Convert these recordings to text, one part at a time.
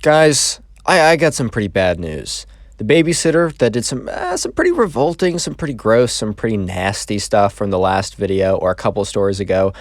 Guys, I got some pretty bad news. The babysitter that did some pretty revolting, some pretty gross, some pretty nasty stuff from the last video or a couple stories ago.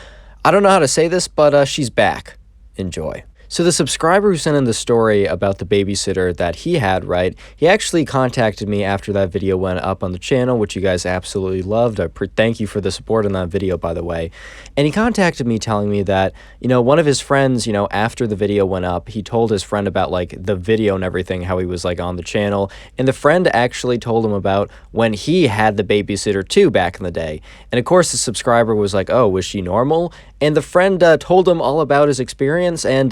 I don't know how to say this, but she's back. Enjoy. So the subscriber who sent in the story about the babysitter that he had, right, he actually contacted me after that video went up on the channel, which you guys absolutely loved. Thank you for the support on that video, by the way. And he contacted me telling me that, one of his friends, after the video went up, he told his friend about, like, the video and everything, how he was, like, on the channel. And the friend actually told him about when he had the babysitter, too, back in the day. And, of course, the subscriber was like, oh, was she normal? And the friend told him all about his experience, and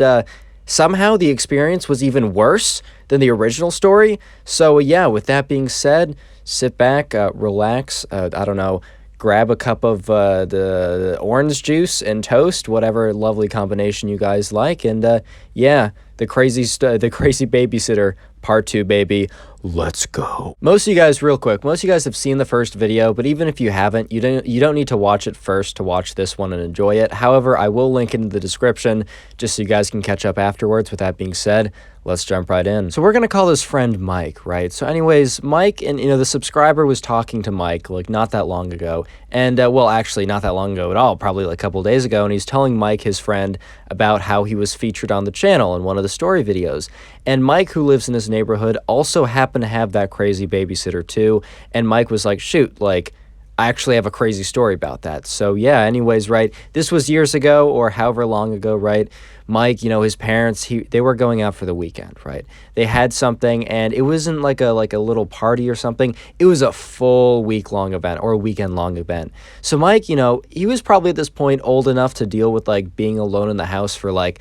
somehow the experience was even worse than the original story. So, yeah, with that being said, sit back, relax, I don't know, grab a cup of the orange juice and toast, whatever lovely combination you guys like, and yeah, the crazy babysitter part 2, baby. Let's go. Most of you guys, real quick, most of you guys have seen the first video, but even if you haven't, you don't need to watch it first to watch this one and enjoy it. However, I will link it in the description just so you guys can catch up afterwards. With that being said, let's jump right in. So we're going to call this friend Mike, right? So anyways, Mike, and the subscriber was talking to Mike like not that long ago, and well, actually not that long ago at all, probably like a couple days ago, and he's telling Mike, his friend, about how he was featured on the channel in one of the story videos. And Mike, who lives in his neighborhood, also happened to have that crazy babysitter too, and Mike was like, shoot, like, I actually have a crazy story about that. So yeah, anyways, right, this was years ago or however long ago, right? Mike, his parents, they were going out for the weekend, right? They had something, and it wasn't like a little party or something. It was a full week-long event or a weekend-long event. So Mike, he was probably at this point old enough to deal with like being alone in the house for like,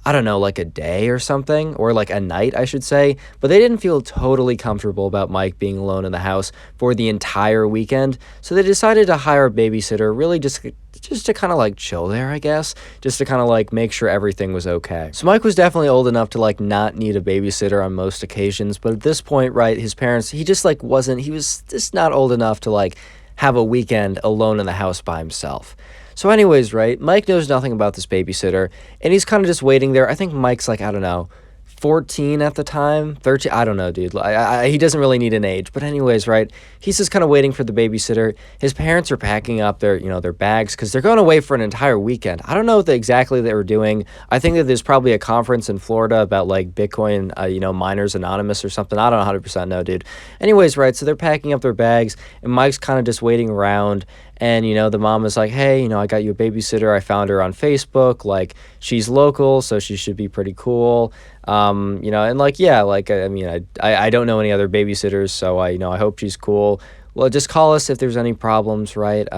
I don't know, like a day or something, or like a night, I should say, but they didn't feel totally comfortable about Mike being alone in the house for the entire weekend, so they decided to hire a babysitter, really just to kind of like chill there, I guess, just to kind of like make sure everything was okay. So Mike was definitely old enough to like not need a babysitter on most occasions, but at this point, right, his parents, he was just not old enough to like have a weekend alone in the house by himself. So anyways, right, Mike knows nothing about this babysitter, and he's kind of just waiting there. I think Mike's like, I don't know, 14 at the time, 13, I don't know, dude. He doesn't really need an age, but anyways, right, he's just kind of waiting for the babysitter. His parents are packing up their, their bags, because they're going away for an entire weekend. I don't know what exactly they were doing. I think that there's probably a conference in Florida about, like, Bitcoin, Miners Anonymous or something. I don't 100% know, dude. Anyways, right, so they're packing up their bags, and Mike's kind of just waiting around. And, the mom is like, hey, I got you a babysitter. I found her on Facebook. Like, she's local, so she should be pretty cool. And like, yeah, like, I mean, I don't know any other babysitters, so I hope she's cool. Well, just call us if there's any problems, right?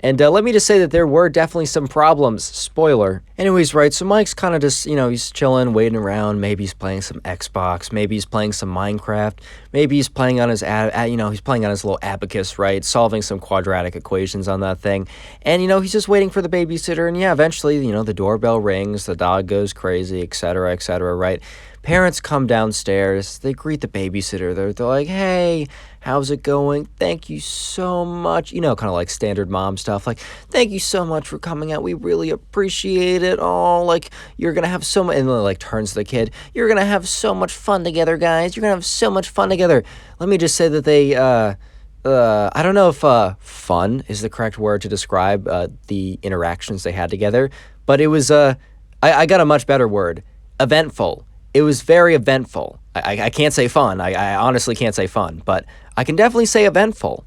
And let me just say that there were definitely some problems. Spoiler. Anyways, right, so Mike's kind of just, he's chilling, waiting around. Maybe he's playing some Xbox. Maybe he's playing some Minecraft. Maybe he's playing on his, he's playing on his little abacus, right? Solving some quadratic equations on that thing. And, he's just waiting for the babysitter. And, yeah, eventually, the doorbell rings. The dog goes crazy, et cetera, right? Parents come downstairs. They greet the babysitter. They're like, hey, how's it going? Thank you so much. Kind of like standard mom stuff. Like, thank you so much for coming out. We really appreciate it. Oh, like, you're going to have so much. And then, like, turns to the kid. You're going to have so much fun together, guys. You're going to have so much fun together. Let me just say that they, I don't know if fun is the correct word to describe the interactions they had together. But it was, I got a much better word. Eventful. It was very eventful. I can't say fun. I honestly can't say fun, but I can definitely say eventful.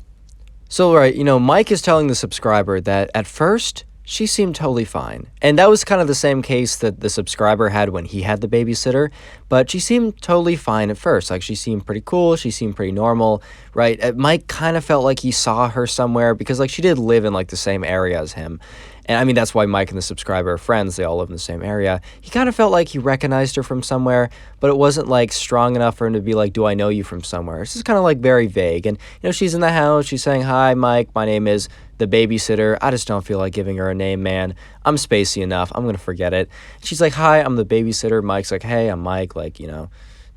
So, right, Mike is telling the subscriber that at first, she seemed totally fine. And that was kind of the same case that the subscriber had when he had the babysitter, but she seemed totally fine at first. Like, she seemed pretty cool. She seemed pretty normal, right? Mike kind of felt like he saw her somewhere because, like, she did live in, like, the same area as him. And I mean, that's why Mike and the subscriber are friends. They all live in the same area. He kind of felt like he recognized her from somewhere, but it wasn't like strong enough for him to be like, do I know you from somewhere? It's just kind of like very vague. And, she's in the house. She's saying, hi, Mike. My name is the babysitter. I just don't feel like giving her a name, man. I'm spacey enough. I'm going to forget it. She's like, hi, I'm the babysitter. Mike's like, hey, I'm Mike. Like,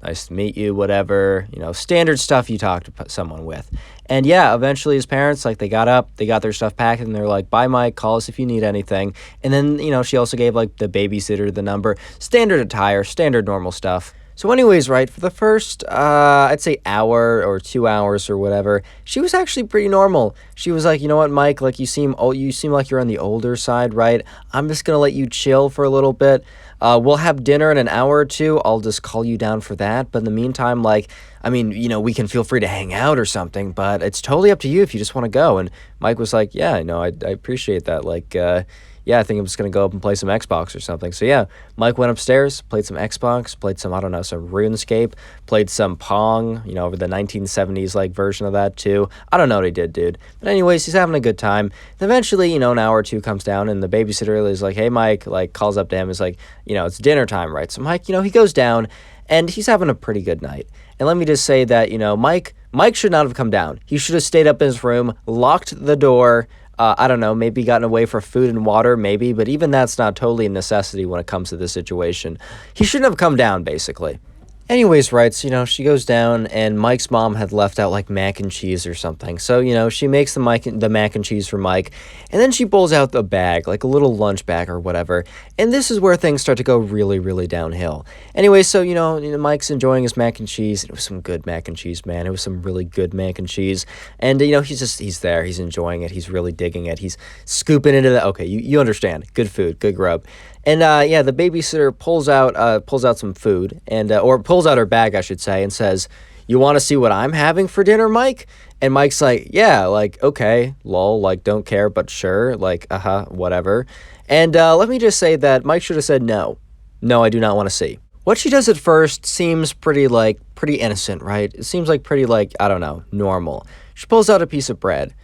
nice to meet you, whatever, standard stuff you talk to someone with. And yeah, eventually his parents, like, they got up, they got their stuff packed, and they're like, bye, Mike, call us if you need anything. And then, she also gave, like, the babysitter the number, standard attire, standard normal stuff. So anyways, right, for the first, I'd say hour or 2 hours or whatever, she was actually pretty normal. She was like, you know what, Mike, like you seem like you're on the older side, right? I'm just gonna let you chill for a little bit. We'll have dinner in an hour or two. I'll just call you down for that. But in the meantime, like, I mean, we can feel free to hang out or something, but it's totally up to you if you just want to go. And Mike was like, yeah, no, I appreciate that. Like, yeah, I think I'm just going to go up and play some Xbox or something. So yeah, Mike went upstairs, played some Xbox, played some, I don't know, some RuneScape, played some Pong, over the 1970s, like, version of that too. I don't know what he did, dude. But anyways, he's having a good time. And eventually, an hour or two comes down, and the babysitter is like, hey, Mike, like, calls up to him, is like, it's dinner time, right? So Mike, he goes down, and he's having a pretty good night. And let me just say that, Mike should not have come down. He should have stayed up in his room, locked the door, I don't know, maybe gotten away for food and water, maybe, but even that's not totally a necessity when it comes to this situation. He shouldn't have come down, basically. Anyways, right, so, she goes down, and Mike's mom had left out, like, mac and cheese or something. So, she makes the mac and cheese for Mike, and then she pulls out the bag, like a little lunch bag or whatever, and this is where things start to go really, really downhill. Anyway, so, Mike's enjoying his mac and cheese. It was some good mac and cheese, man. It was some really good mac and cheese, and, he's there. He's enjoying it. He's really digging it. He's scooping into the, okay, you understand. Good food, good grub. And, yeah, the babysitter pulls out some food, and, or pulls out her bag, I should say, and says, you want to see what I'm having for dinner, Mike? And Mike's like, yeah, like, okay, lol, like, don't care, but sure, like, whatever. And, let me just say that Mike should have said no. No, I do not want to see. What she does at first seems pretty innocent, right? It seems like pretty, like, I don't know, normal. She pulls out a piece of bread,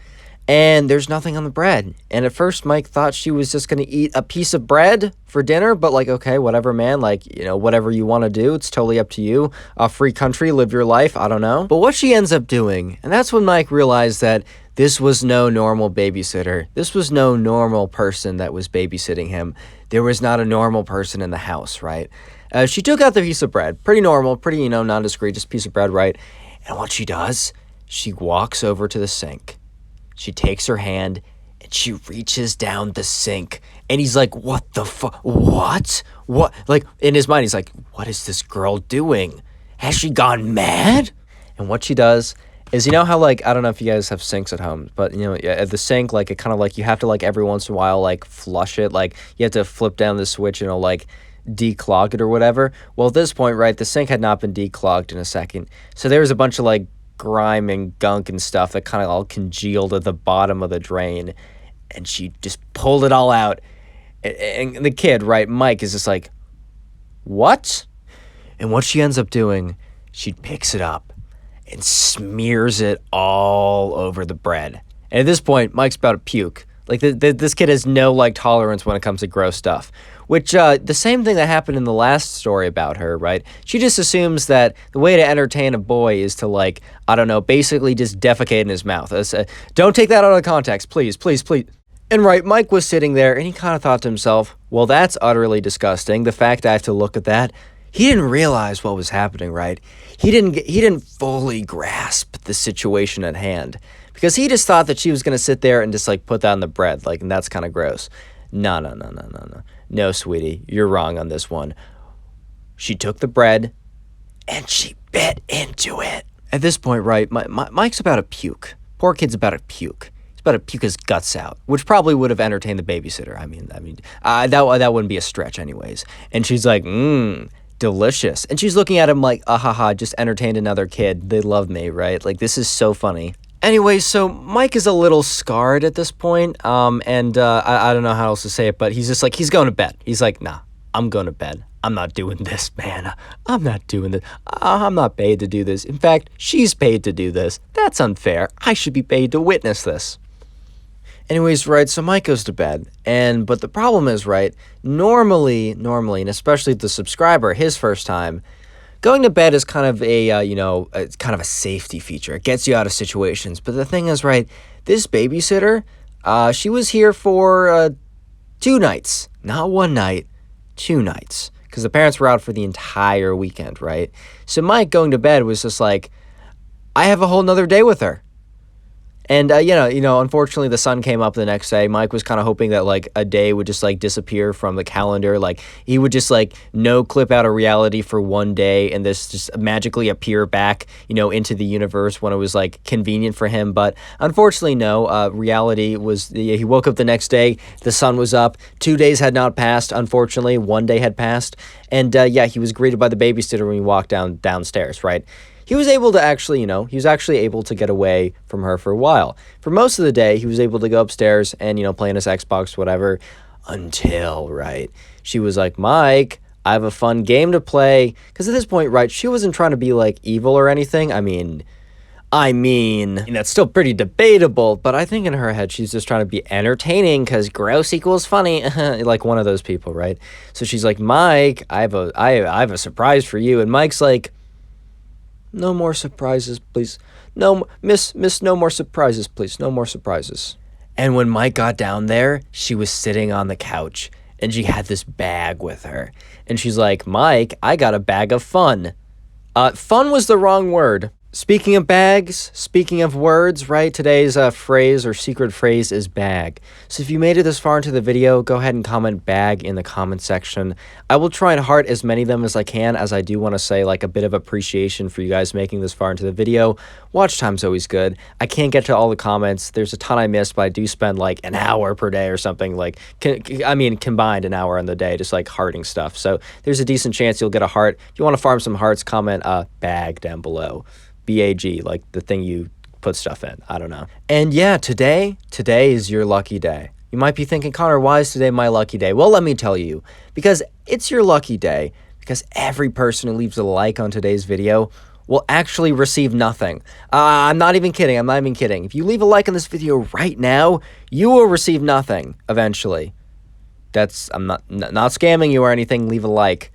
and there's nothing on the bread. And at first, Mike thought she was just going to eat a piece of bread for dinner, but like, okay, whatever, man. Like, whatever you want to do, it's totally up to you. A free country, live your life, I don't know. But what she ends up doing, and that's when Mike realized that this was no normal babysitter. This was no normal person that was babysitting him. There was not a normal person in the house, right? She took out the piece of bread. Pretty normal, pretty, non-discreet, just piece of bread, right? And what she does, she walks over to the sink. She takes her hand, and she reaches down the sink, and he's like, what the fuck? What? Like, in his mind, he's like, what is this girl doing? Has she gone mad? And what she does is, how, like, I don't know if you guys have sinks at home, but, at the sink, like, it kind of, like, you have to, like, every once in a while, like, flush it. Like, you have to flip down the switch and it'll, like, declog it or whatever. Well, at this point, right, the sink had not been declogged in a second. So there was a bunch of, like, grime and gunk and stuff that kind of all congealed at the bottom of the drain, and she just pulled it all out, and the kid, right, Mike, is just like, what? And what she ends up doing, she picks it up and smears it all over the bread. And at this point, Mike's about to puke. Like, this kid has no, like, tolerance when it comes to gross stuff. Which, the same thing that happened in the last story about her, right? She just assumes that the way to entertain a boy is to, like, I don't know, basically just defecate in his mouth. Don't take that out of context, please, please, please. And right, Mike was sitting there, and he kind of thought to himself, well, that's utterly disgusting. The fact I have to look at that. He didn't realize what was happening, right? He didn't fully grasp the situation at hand. Because he just thought that she was going to sit there and just, like, put that on the bread, like, and that's kind of gross. No. No, sweetie, you're wrong on this one. She took the bread, and she bit into it. At this point, right, Mike's about to puke. Poor kid's about to puke. He's about to puke his guts out, which probably would have entertained the babysitter. I mean, that wouldn't be a stretch anyways. And she's like, delicious. And she's looking at him like, just entertained another kid. They love me, right? Like, this is so funny. Anyway, so Mike is a little scarred at this point, and I don't know how else to say it, but he's just like, he's going to bed. He's like, nah, I'm going to bed. I'm not doing this, man. I'm not doing this. I'm not paid to do this. In fact, she's paid to do this. That's unfair. I should be paid to witness this. Anyways, right, so Mike goes to bed, but the problem is, right, normally, and especially the subscriber, his first time, going to bed is kind of it's kind of a safety feature. It gets you out of situations. But the thing is, right, this babysitter, she was here for 2 nights. Not 1 night, 2 nights. Because the parents were out for the entire weekend, right? So Mike going to bed was just like, I have a whole nother day with her. And, unfortunately, the sun came up the next day. Mike was kind of hoping that, like, a day would just, like, disappear from the calendar. Like, he would just, like, no clip out of reality for one day and this just magically appear back, into the universe when it was, like, convenient for him. But unfortunately, no. Reality was, he woke up the next day. The sun was up. 2 days had not passed, unfortunately. 1 day had passed. And, he was greeted by the babysitter when he walked downstairs, right? He was able to actually, he was actually able to get away from her for a while. For most of the day, he was able to go upstairs and, play on his Xbox, whatever, until, right, she was like, Mike, I have a fun game to play. Because at this point, right, she wasn't trying to be, like, evil or anything. I mean, that's still pretty debatable, but I think in her head, she's just trying to be entertaining because gross equals funny, like one of those people, right? So she's like, Mike, I have a surprise for you. And Mike's like, no more surprises, please. No, miss, no more surprises, please. No more surprises. And when Mike got down there, she was sitting on the couch, and she had this bag with her. And she's like, Mike, I got a bag of fun. Fun was the wrong word. Speaking of bags, speaking of words, right, today's phrase or secret phrase is bag. So if you made it this far into the video, go ahead and comment bag in the comment section. I will try and heart as many of them as I can, as I do want to say like a bit of appreciation for you guys making this far into the video. Watch time's always good. I can't get to all the comments. There's a ton I missed, but I do spend like an hour per day or something, like, combined an hour on the day, just like hearting stuff. So there's a decent chance you'll get a heart. If you want to farm some hearts, comment bag down below. BAG, like the thing you put stuff in. I don't know. And yeah, today is your lucky day. You might be thinking, Connor, why is today my lucky day? Well, let me tell you. Because it's your lucky day. Because every person who leaves a like on today's video will actually receive nothing. I'm not even kidding. If you leave a like on this video right now, you will receive nothing eventually. I'm not scamming you or anything. Leave a like.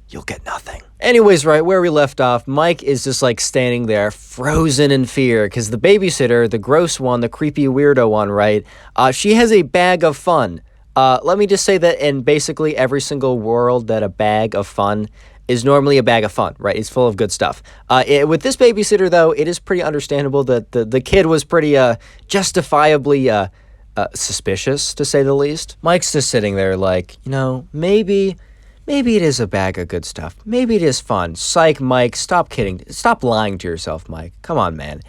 You'll get nothing. Anyways, right, where we left off, Mike is just like standing there frozen in fear because the babysitter, the gross one, the creepy weirdo one, right, she has a bag of fun. Let me just say that in basically every single world that a bag of fun is normally a bag of fun, right? It's full of good stuff. With this babysitter, though, it is pretty understandable that the kid was pretty justifiably suspicious, to say the least. Mike's just sitting there like, maybe it is a bag of good stuff. Maybe it is fun. Psych, Mike. Stop kidding. Stop lying to yourself, Mike. Come on, man.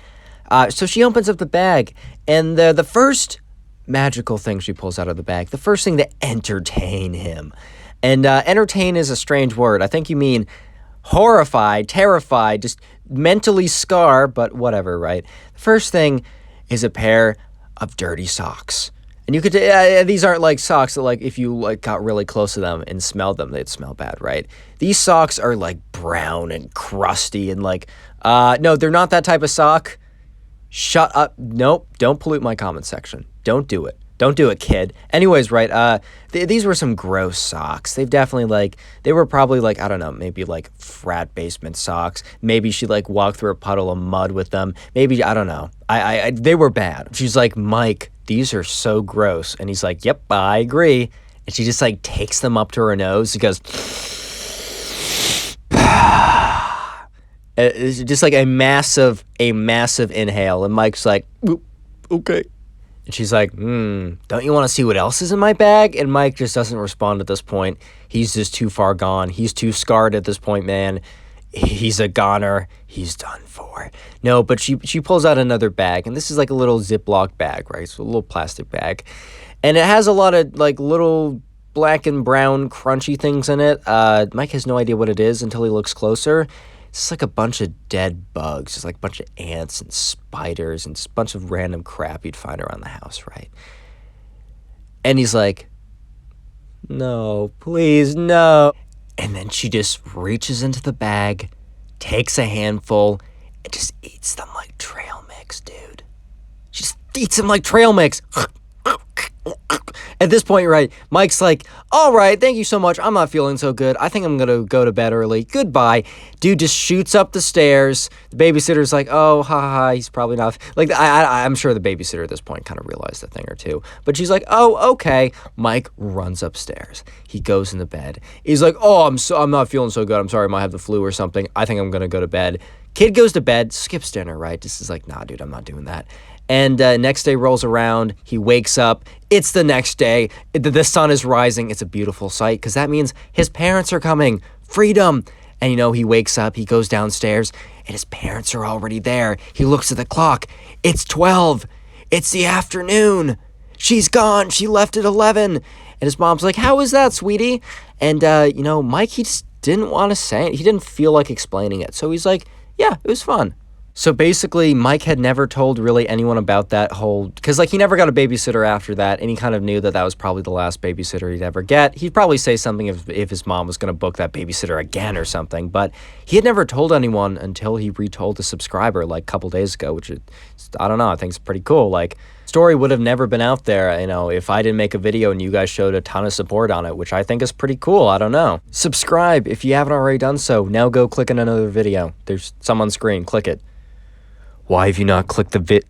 So she opens up the bag, and the first magical thing she pulls out of the bag, the first thing to entertain him. And entertain is a strange word. I think you mean horrified, terrified, just mentally scar, but whatever, right? The first thing is a pair of dirty socks. And you could, these aren't like socks that like if you like got really close to them and smelled them, they'd smell bad, right? These socks are like brown and crusty and like, no, they're not that type of sock. Shut up. Nope. Don't pollute my comment section. Don't do it. Don't do it, kid. Anyways, right, these were some gross socks. They've definitely, they were probably, I don't know, maybe, frat basement socks. Maybe she, walked through a puddle of mud with them. Maybe, I don't know. They were bad. She's like, Mike, these are so gross. And he's like, yep, I agree. And she just, takes them up to her nose and goes, it's just, a massive inhale. And Mike's like, okay. And she's like, don't you want to see what else is in my bag? And Mike just doesn't respond at this point. He's just too far gone. He's too scarred at this point, man. He's a goner. He's done for. No, but she pulls out another bag. And this is a little Ziploc bag, right? So a little plastic bag. And it has a lot of little black and brown crunchy things in it. Mike has no idea what it is until he looks closer. It's a bunch of dead bugs, just a bunch of ants and spiders and just a bunch of random crap you'd find around the house, right? And he's like, no, please, no. And then she just reaches into the bag, takes a handful, and just eats them like trail mix, dude. She just eats them like trail mix. At this point, right, Mike's like, all right, thank you so much. I'm not feeling so good. I think I'm going to go to bed early. Goodbye. Dude just shoots up the stairs. The babysitter's like, oh, he's probably not. I'm sure the babysitter at this point kind of realized a thing or two. But she's like, oh, okay. Mike runs upstairs. He goes in the bed. He's like, oh, I'm not feeling so good. I'm sorry, I might have the flu or something. I think I'm going to go to bed. Kid goes to bed, skips dinner, right? Just is like, nah, dude, I'm not doing that. And next day rolls around. He wakes up. It's the next day. The sun is rising. It's a beautiful sight because that means his parents are coming. Freedom. And, he wakes up. He goes downstairs and his parents are already there. He looks at the clock. It's 12. It's the afternoon. She's gone. She left at 11. And his mom's like, how is that, sweetie? And, Mike, he just didn't want to say it. He didn't feel like explaining it. So he's like, yeah, it was fun. So basically, Mike had never told really anyone about that whole, because he never got a babysitter after that, and he kind of knew that was probably the last babysitter he'd ever get. He'd probably say something if his mom was going to book that babysitter again or something, but he had never told anyone until he retold a subscriber a couple days ago, which is, I don't know, I think it's pretty cool. Story would have never been out there, if I didn't make a video and you guys showed a ton of support on it, which I think is pretty cool. I don't know. Subscribe if you haven't already done so. Now go click on another video. There's some on screen. Click it. Why have you not clicked the